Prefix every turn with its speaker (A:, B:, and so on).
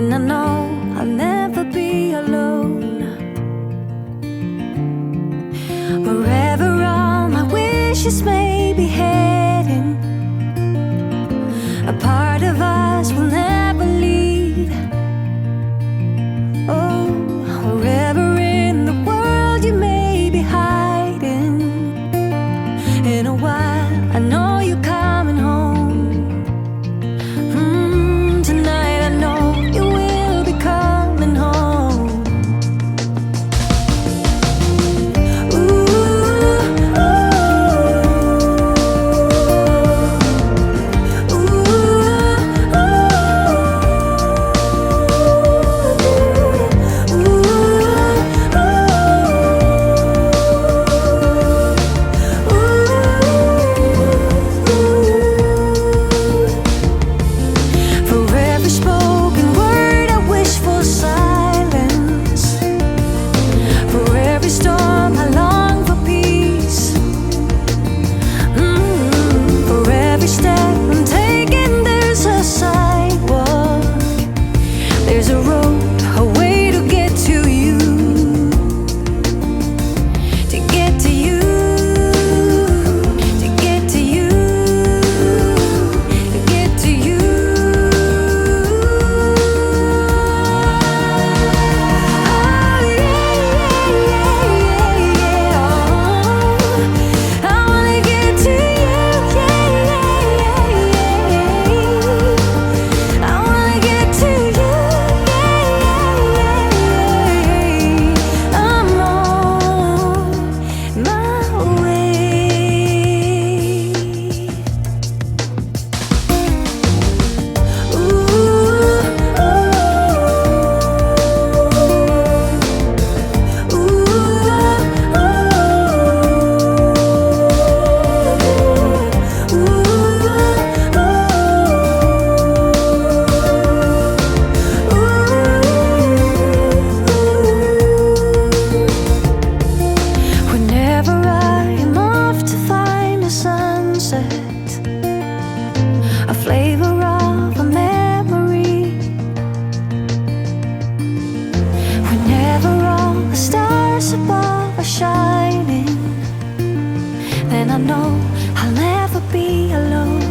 A: and I know I'll never be alone. Wherever all my wishes may be heading, a part of us will never leave. Oh, wherever in the world you may be hiding, in a while I know you're coming home. Tonight I know you will be coming home. Ooh, there's a road, a way to get to you, to get to you, to get to you, to get to you. Oh yeah, yeah, yeah, yeah, oh, I wanna get to you, yeah, yeah, yeah, yeah. I wanna get to you. A flavor of a memory. Whenever all the stars above are shining, then I know I'll never be alone.